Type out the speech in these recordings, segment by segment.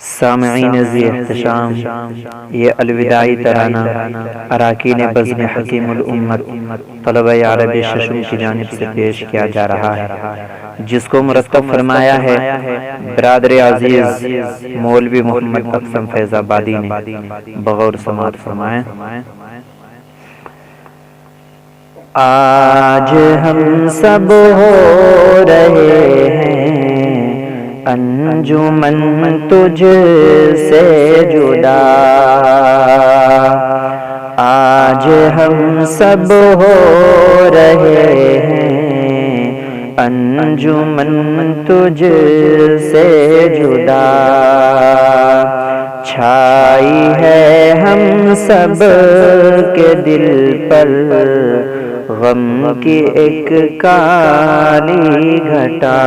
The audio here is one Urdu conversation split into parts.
سامعین ذی احتشام، یہ الوداعی ترانہ اراکین بزم حکیم الامت طلبہ عربی ششم کی جانب سے پیش کیا جا رہا ہے، جس کو مرتب فرمایا ہے برادر عزیز مولوی محمد اکثم فیض آبادی نے۔ بغور سماعت فرمائیں۔ آج ہم سب ہو رہے ہیں انجمن تجھ سے جدا، آج ہم سب ہو رہے ہیں انجمن تجھ سے جدا، چھائی ہے ہم سب کے دل پر غم کی ایک کالی گھٹا،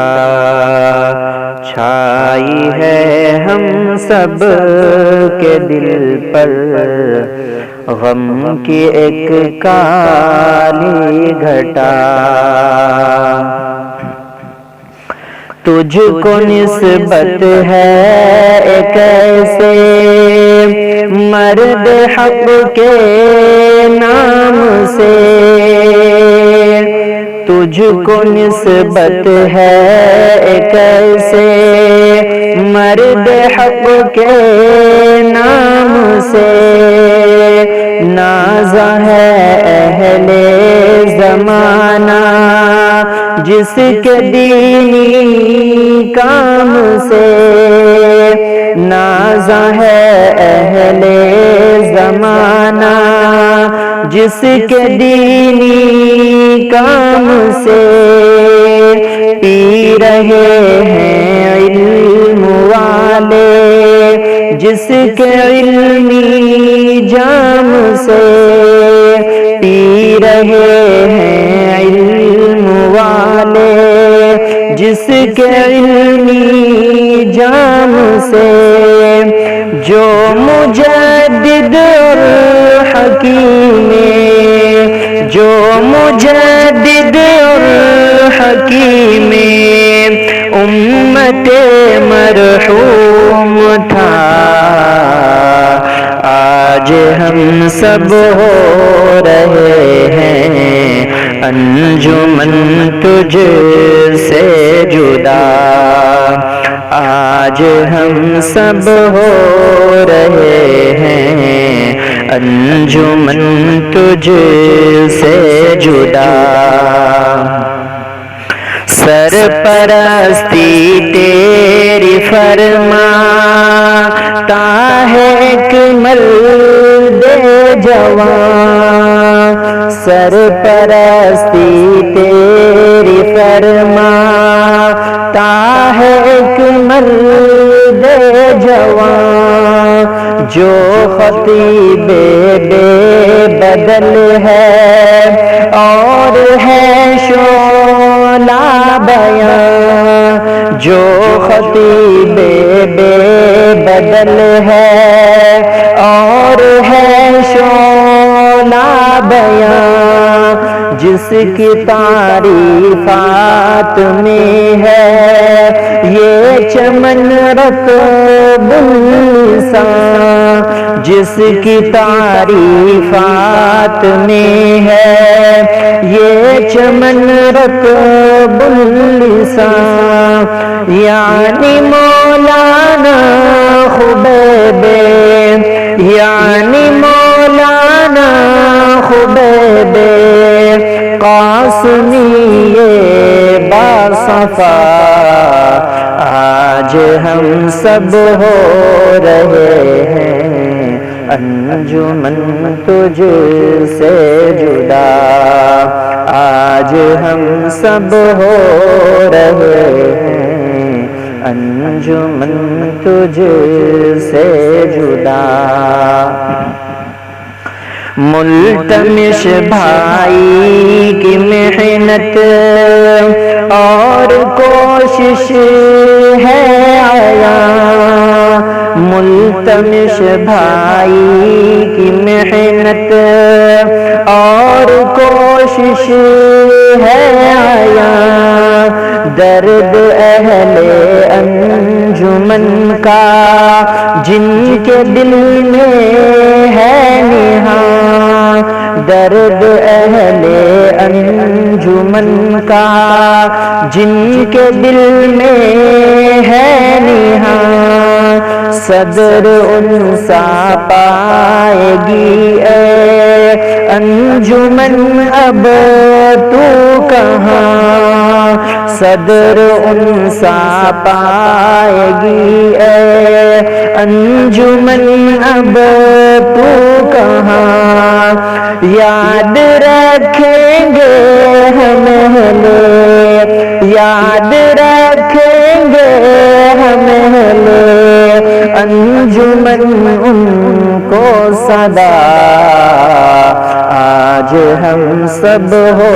چھائی ہے ہم سب کے دل پر غم کی ایک کالی گھٹا، تجھ کو نسبت ہے ایک ایسے مرد حق کے نام سے، تجھ کو نسبت ہے ایک ایسے مرد حق کے نام سے، نازا ہے اہل زمانہ جس کے دینی کام سے، نازا ہے اہل زمانہ جس کے دینی کام سے، پی رہے ہیں علم والے جس کے علمی جام سے، پی رہے ہیں علم والے جس کے علمی جام سے، جو مجدد اور حکیم، جو مجدد اور حکیم امت مرحوم تھا، آج ہم سب ہو رہے ہیں انجمن تجھ سے جدا، آج ہم سب ہو رہے ہیں انجمن تجھ سے جدا، سرپرستی تیری فرماتا ہے ایک مرد جوان، سرپرستی تیری فرماتا ہے ایک مرد جوان، جو خطیب بے بدل ہے اور ہے شعلہ بیان، جو خطیب بے بدل ہے اور ہے شعلہ بیان، جس کی تعریفات میں ہے یہ چمن رطب اللسان، جس کی تعریفات میں ہے یہ چمن رطب اللسان، یعنی مولانا خبیب، یعنی مولانا خبیب قاسمی باصفا، آج ہم سب ہو رہے ہیں انجمن تجھ سے جدا، آج ہم سب ہو رہے ہیں انجمن تجھ سے جدا، ملتمس بھائی کی محنت اور کوشش ہے آیا، ملتمس بھائی کی محنت اور کوشش ہے آیا، درد اہل انجمن کا جن کے دل میں ہے نہاں، درد اہل انجمن کا جن کے دل میں ہے نہاں، صدر ان سا پائے گی اے انجمن اب تو کہاں، صدر ان سا پائے گی اے انجمن اب تو کہاں، یاد رکھیں گے ہم اہلِ، یاد رکھیں گے ہم اہلِ انجمن ان کو صدا، آج ہم سب ہو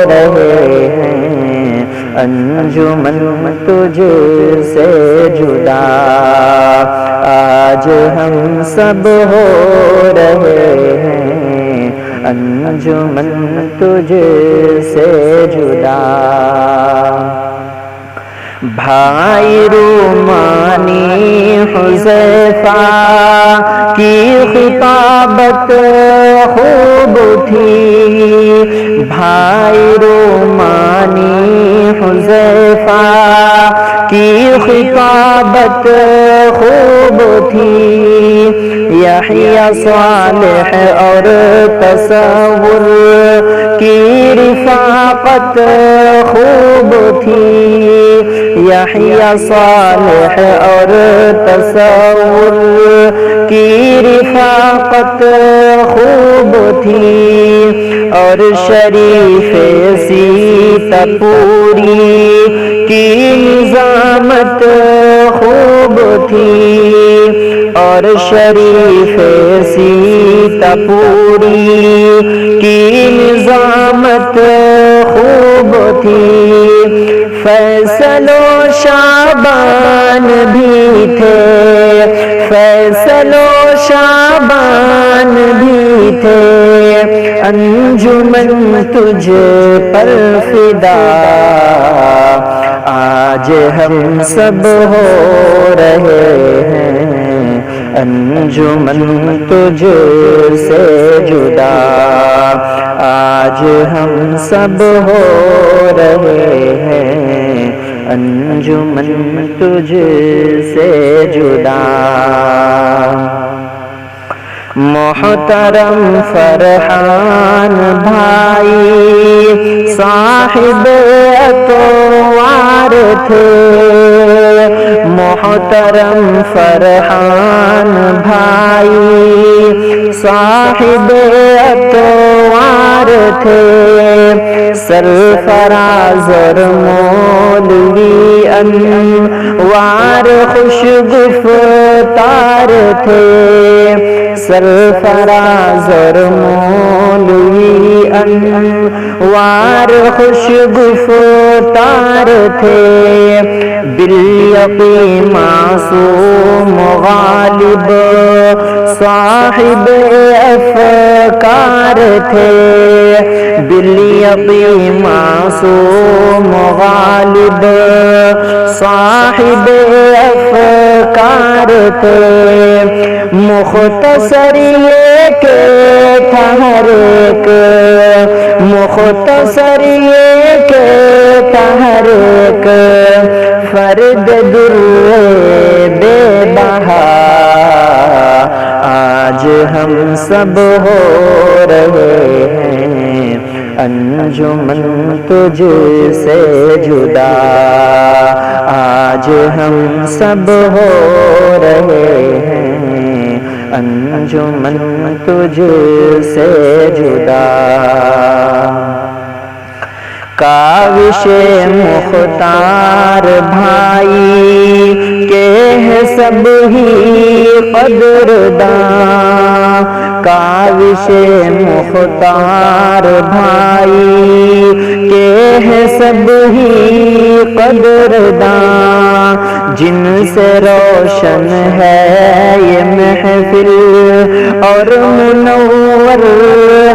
رہے ہیں انجمن تجھ سے جدا، آج ہم سب ہو رہے ہیں انجمن تجھ سے جدا۔ بھائی رومانی حذیفہ کی خطابت خوب تھی، بھائی رومانی حذیفہ کی خطابت خوب تھی، یحییٰ صالح اور تصور کی رفاقت خوب تھی، یحییٰ صالح اور تصور کی رفاقت خوب تھی، اور شریف سیتا پوری کی نظامت خوب تھی، اور شریف سیتا پوری کی نظامت خوب تھی، فیصل و شعبان بھی تھے، فیصل و شعبان بھی تھے، انجمن تجھ پر فدا، آج ہم سب ہو رہے ہیں انجمن تجھ سے جدا، آج ہم سب ہو رہے ہیں انجمن تجھ سے جدا۔ محترم فرحان بھائی صاحب اطوار تھے، محترم فرحان بھائی صاحب اطوار تھے، سرفراز اور مولوی انوار خوش گفتار تھے، سرفراز اور مولوی انوار خوش گفتار تھے، بالیقین معصوم غالب صاحب افکار تھے، بالیقین معصوم غالب صاحب افکار تھے، مختصر یہ کہ تھا ہر ایک، مختصر یہ کہ تھا ہر ایک فرد در بے بہا، آج ہم سب ہو رہے ہیں انجمن تجھ سے جدا، آج ہم سب ہو رہے ہیں انجمن تجھ سے جدا۔ کاوش مختار بھائی کے سب ہی قدرداں، کاوش مختار بھائی کے ہیں سب ہی قدرداں، جن سے روشن ہے یہ محفل اور منور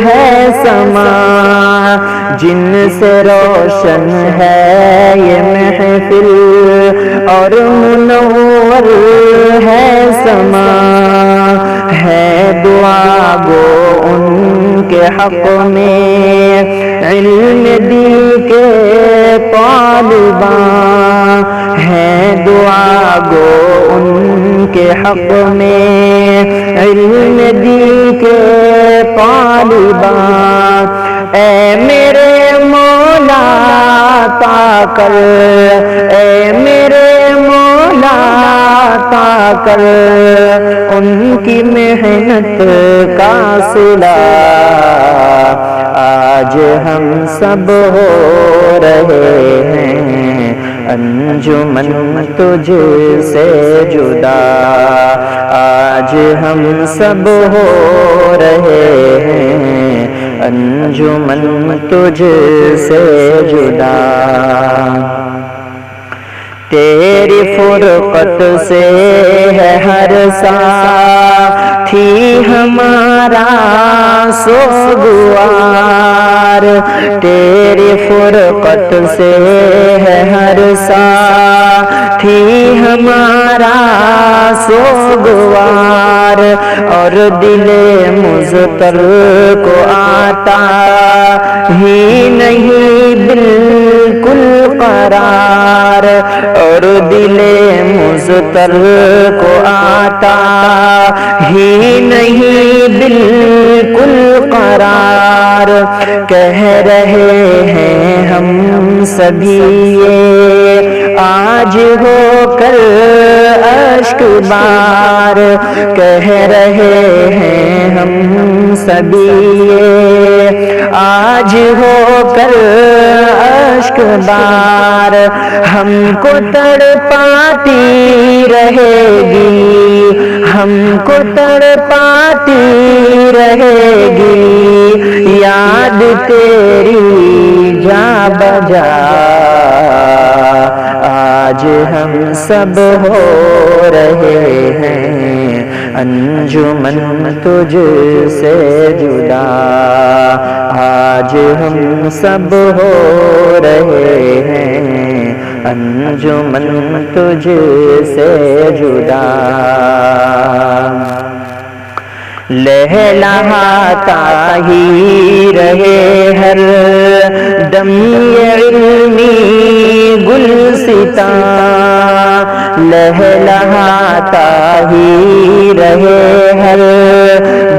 ہے سماع، جن سے روشن ہے یہ محفل اور منور ہے سماع، ہے دعا گو ان کے حق میں علم دین کے طالباں، ہے دعا گو ان کے حق میں علم دین کے طالباں، اے میرے مولا عطا کر، اے میرے مولا عطا کر ان کی محنت کا صلہ، آج ہم سب ہو رہے ہیں انجمن تجھ سے جدا، آج ہم سب ہو رہے ہیں انجمن تجھ سے جدا، تیری فرقت سے ہے ہر ساتھی ہمارا سوگوار، تیری فرقت سے ہے ہر ساتھی ہمارا سوگوار، اور دل مضطر کو آتا ہی نہیں بالکل قرار، اور دل مضطر کو آتا ہی نہیں بالکل قرار، کہہ رہے ہیں ہم سبھی یہ آج ہو کر اشک بار، کہہ رہے ہیں ہم سبھی یہ آج ہو کر اشک بار، ہم کو تڑپاتی رہے گی، ہم کو تڑپاتی رہے گی یاد تیری جا بجا، آج ہم سب ہو رہے ہیں انجمن تجھ سے جدا، آج ہم سب ہو رہے ہیں انجمن تجھ سے جدا، لہلہاتا ہی رہے ہر دم یہ علمی گلستاں، لہلہاتا ہی رہے ہر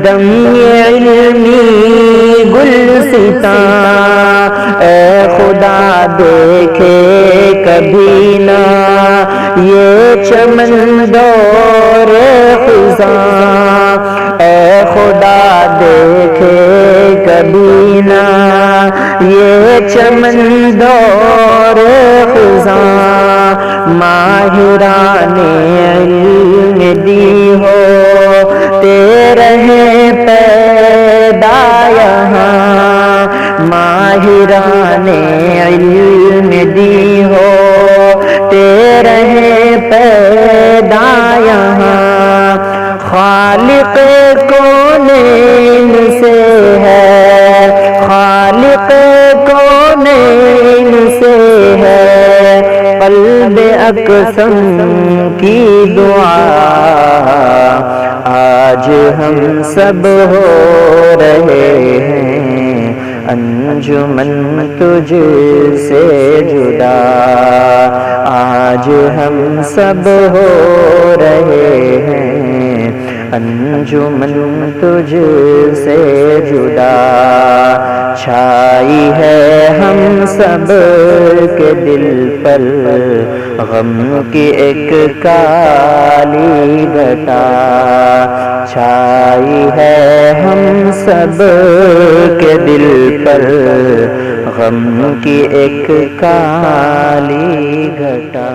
دم یہ علمی گلستاں، اے خدا دیکھے کبھی نہ یہ چمن دور خزاں، اے خدا دیکھے کبھی نہ یہ چمن دور خزاں، ماہران علم دی ہو تیرے پیدا یہاں، ماہران علم دی ہو تیرے پیدا یہاں، خالق کونین سے ہے، خالق کونین سے ہے قلب اکثم کی دعا، آج ہم سب ہو رہے ہیں انجمن تجھ سے جدا، آج ہم سب ہو رہے ہیں انجمن تجھ سے جدا، چھائی ہے ہم سب کے دل پر غم کی ایک کالی گھٹا، چھائی ہے ہم سب کے دل پر غم کی ایک کالی گھٹا۔